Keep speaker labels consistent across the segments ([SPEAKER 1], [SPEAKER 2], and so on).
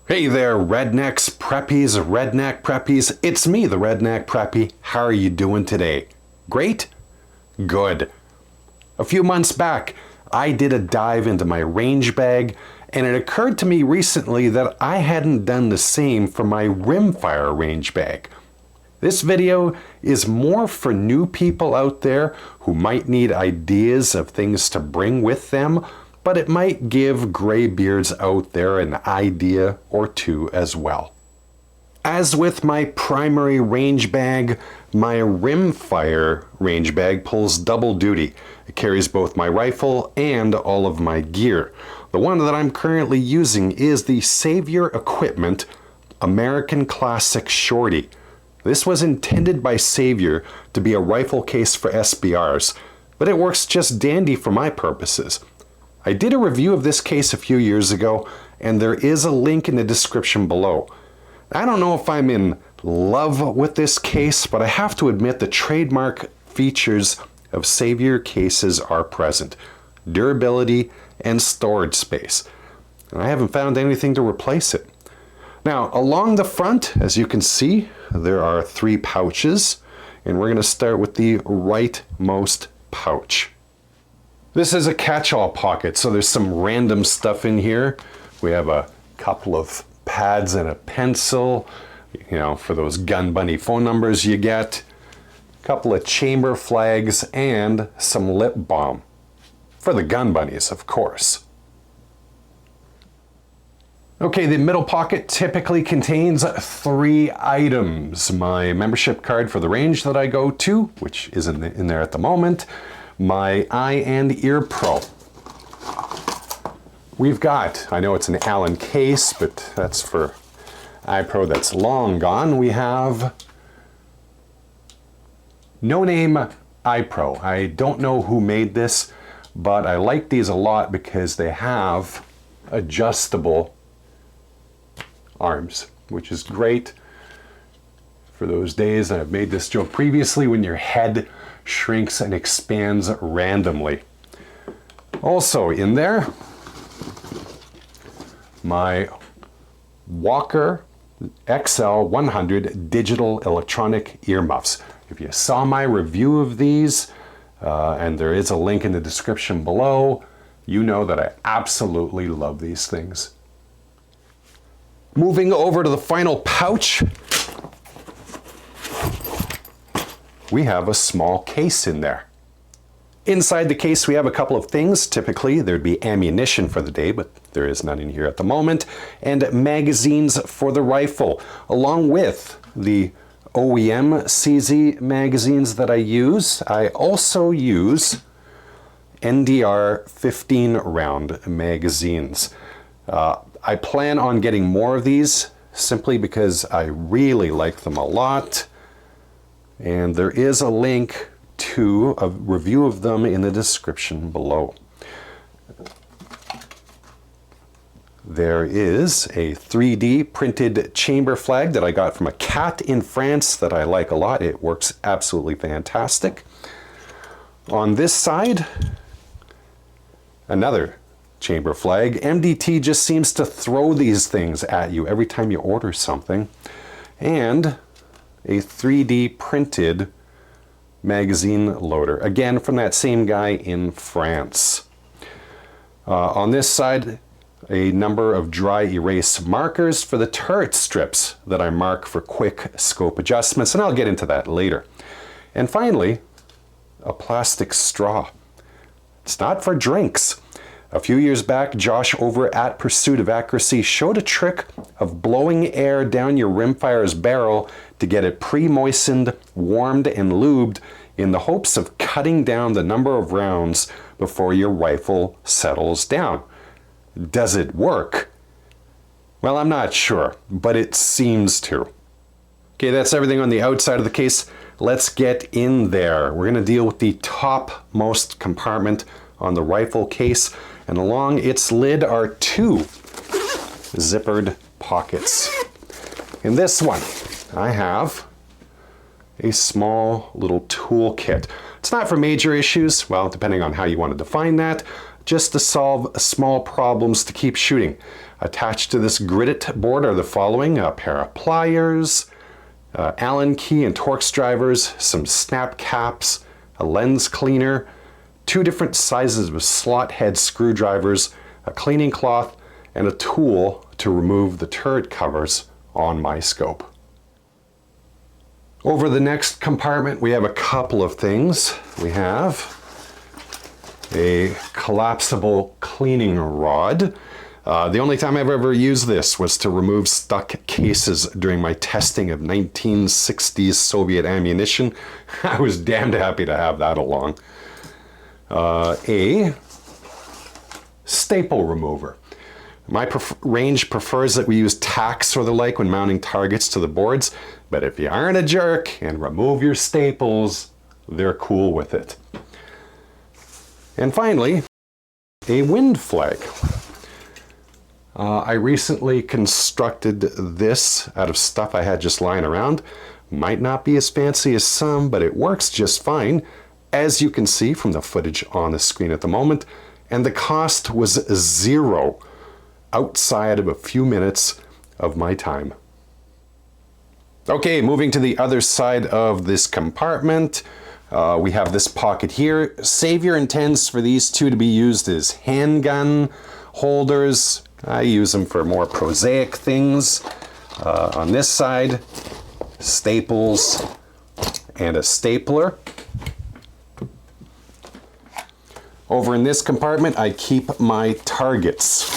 [SPEAKER 1] Hey there, Rednecks, Preppies, Redneck Preppies. It's me, the Redneck Preppy. How are you doing today? Great? Good. A few months back, I did a dive into my range bag, and it occurred to me recently that I hadn't done the same for my Rimfire range bag. This video is more for new people out there who might need ideas of things to bring with them, but it might give graybeards out there an idea or two as well. As with my primary range bag, my Rimfire range bag pulls double duty. It carries both my rifle and all of my gear. The one that I'm currently using is the Savior Equipment American Classic Shorty. This was intended by Savior to be a rifle case for SBRs, but it works just dandy for my purposes. I did a review of this case a few years ago, and there is a link in the description below. I don't know if I'm in love with this case, but I have to admit the trademark features of Savior cases are present: durability and storage space. And I haven't found anything to replace it. Now, along the front, as you can see, there are 3 pouches, and we're going to start with the rightmost pouch. This is a catch-all pocket, so there's some random stuff in here. We have a couple of pads and a pencil, for those gun bunny phone numbers you get. A couple of chamber flags and some lip balm. For the gun bunnies, of course. Okay, the middle pocket typically contains 3 items. My membership card for the range that I go to, which isn't in there at the moment. My eye and ear pro. We've got, I know it's an Allen case, but that's for eye pro that's long gone. We have No Name Eye Pro. I don't know who made this, but I like these a lot because they have adjustable arms, which is great for those days. I've made this joke previously when your head shrinks and expands randomly. Also in there, my Walker XL 100 digital electronic earmuffs. If you saw my review of these, and there is a link in the description below, you know that I absolutely love these things. Moving over to the final pouch, we have a small case in there. Inside the case we have a couple of things. Typically there'd be ammunition for the day, but there is none in here at the moment, and magazines for the rifle, along with the OEM CZ magazines that I use. I also use NDR 15 round magazines. I plan on getting more of these simply because I really like them a lot. And there is a link to a review of them in the description below. There is a 3D printed chamber flag that I got from a cat in France that I like a lot. It works absolutely fantastic. On this side, another chamber flag. MDT just seems to throw these things at you every time you order something. And a 3D printed magazine loader, again from that same guy in France. On this side, a number of dry erase markers for the turret strips that I mark for quick scope adjustments, and I'll get into that later. And finally, a plastic straw. It's not for drinks. A few years back, Josh over at Pursuit of Accuracy showed a trick of blowing air down your Rimfire's barrel to get it pre-moistened, warmed, and lubed in the hopes of cutting down the number of rounds before your rifle settles down. Does it work? Well, I'm not sure, but it seems to. Okay, that's everything on the outside of the case. Let's get in there. We're going to deal with the topmost compartment on the rifle case, and along its lid are 2 zippered pockets. In this one, I have a small little toolkit. It's not for major issues, well, depending on how you want to define that, just to solve small problems to keep shooting. Attached to this grit board are the following: a pair of pliers, Allen key and Torx drivers, some snap caps, a lens cleaner, 2 different sizes of slot head screwdrivers, a cleaning cloth, and a tool to remove the turret covers on my scope. Over the next compartment, we have a couple of things. We have a collapsible cleaning rod. The only time I've ever used this was to remove stuck cases during my testing of 1960s Soviet ammunition. I was damned happy to have that along. A staple remover. My range prefers that we use tacks or the like when mounting targets to the boards, but if you aren't a jerk and remove your staples, they're cool with it. And finally, a wind flag. I recently constructed this out of stuff I had just lying around. Might not be as fancy as some, but it works just fine, as you can see from the footage on the screen at the moment, and the cost was 0 outside of a few minutes of my time. Okay, moving to the other side of this compartment, we have this pocket here. Savior intends for these two to be used as handgun holders. I use them for more prosaic things. On this side, staples and a stapler. Over in this compartment, I keep my targets.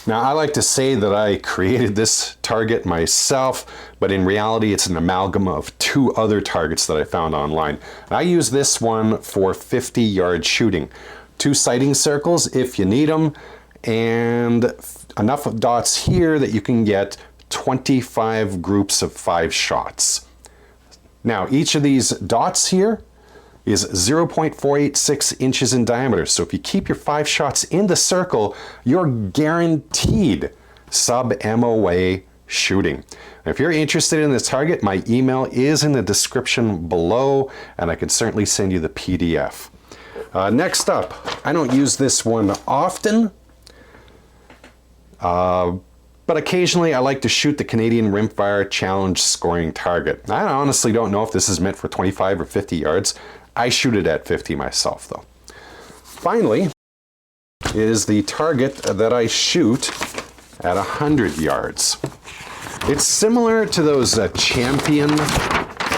[SPEAKER 1] Now, I like to say that I created this target myself, but in reality, it's an amalgam of 2 other targets that I found online. I use this one for 50-yard shooting. 2 sighting circles if you need them, and enough dots here that you can get 25 groups of 5 shots. Now, each of these dots here is 0.486 inches in diameter. So if you keep your 5 shots in the circle, you're guaranteed sub-MOA shooting. If you're interested in this target, my email is in the description below, and I can certainly send you the PDF. Next up, I don't use this one often, but occasionally I like to shoot the Canadian Rimfire Challenge scoring target. I honestly don't know if this is meant for 25 or 50 yards. I shoot it at 50 myself, though. Finally, is the target that I shoot at 100 yards. It's similar to those Champion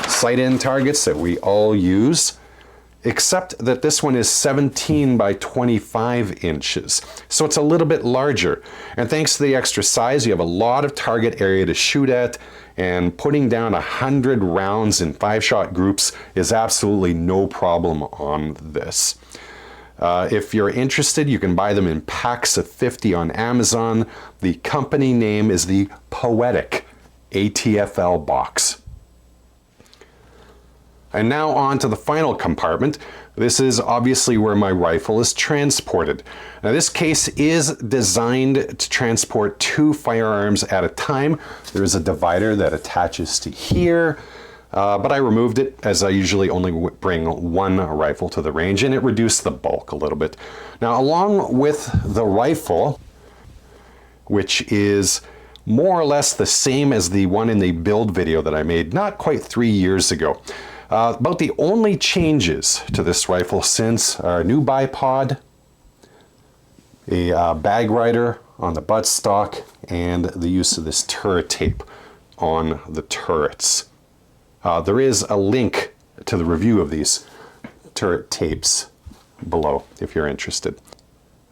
[SPEAKER 1] sight-in targets that we all use, except that this one is 17 by 25 inches. So it's a little bit larger. And thanks to the extra size, you have a lot of target area to shoot at, and putting down 100 rounds in 5-shot groups is absolutely no problem on this. If you're interested, you can buy them in packs of 50 on Amazon. The company name is the Poetic ATFL box. And now on to the final compartment. This is obviously where my rifle is transported. Now this case is designed to transport 2 firearms at a time. There is a divider that attaches to here, but I removed it as I usually only bring 1 rifle to the range, and it reduced the bulk a little bit. Now along with the rifle, which is more or less the same as the one in the build video that I made not quite 3 years ago. About the only changes to this rifle since are a new bipod, a bag rider on the buttstock, and the use of this turret tape on the turrets. There is a link to the review of these turret tapes below if you're interested.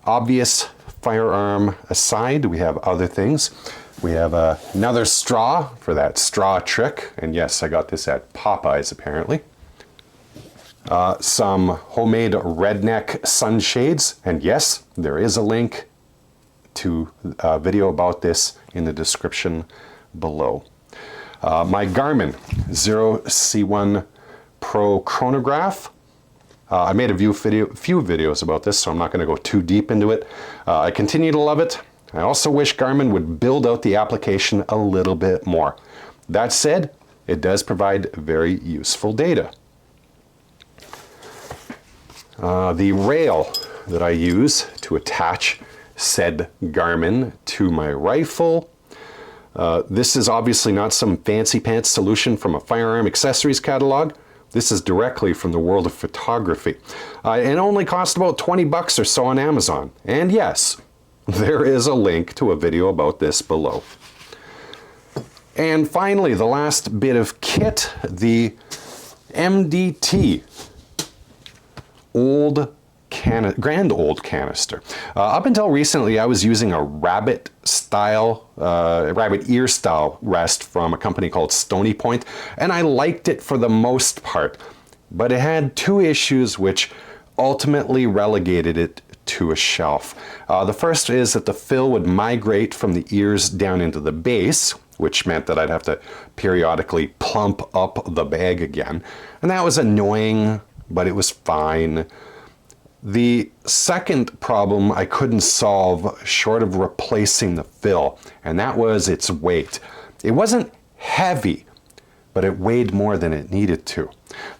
[SPEAKER 1] Obvious firearm aside, we have other things. We have another straw for that straw trick, and yes, I got this at Popeyes apparently. Some homemade redneck sunshades, and yes, there is a link to a video about this in the description below. My Garmin 0C1 Pro chronograph. I made a few videos about this, so I'm not going to go too deep into it. I continue to love it. I also wish Garmin would build out the application a little bit more. That said, it does provide very useful data. The rail that I use to attach said Garmin to my rifle. This is obviously not some fancy pants solution from a firearm accessories catalog. This is directly from the world of photography. It only cost about 20 bucks or so on Amazon. And yes, there is a link to a video about this below. And finally, the last bit of kit, the MDT grand old canister. Up until recently, I was using a rabbit ear style rest from a company called Stony Point, and I liked it for the most part. But it had two issues which ultimately relegated it to a shelf. The first is that the fill would migrate from the ears down into the base, which meant that I'd have to periodically plump up the bag again. And that was annoying, but it was fine. The second problem I couldn't solve short of replacing the fill, and that was its weight. It wasn't heavy, but it weighed more than it needed to.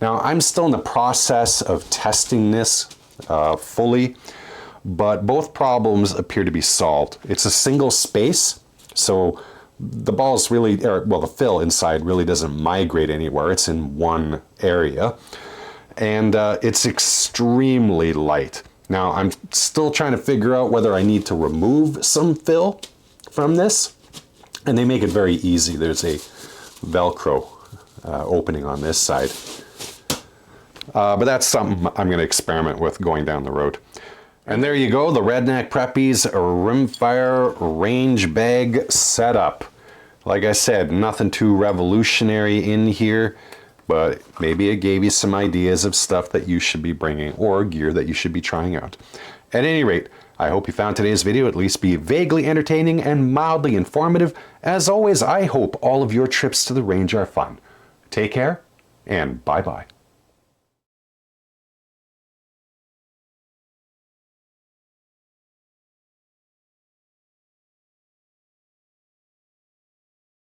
[SPEAKER 1] Now, I'm still in the process of testing this fully, but both problems appear to be solved. It's a single space, so the balls really, the fill inside really doesn't migrate anywhere. It's in one area. And it's extremely light. Now, I'm still trying to figure out whether I need to remove some fill from this. And they make it very easy. There's a Velcro opening on this side. But that's something I'm going to experiment with going down the road. And there you go, the Redneck Preppy's Rimfire range bag setup. Like I said, nothing too revolutionary in here, but maybe it gave you some ideas of stuff that you should be bringing or gear that you should be trying out. At any rate, I hope you found today's video at least be vaguely entertaining and mildly informative. As always, I hope all of your trips to the range are fun. Take care, and bye-bye.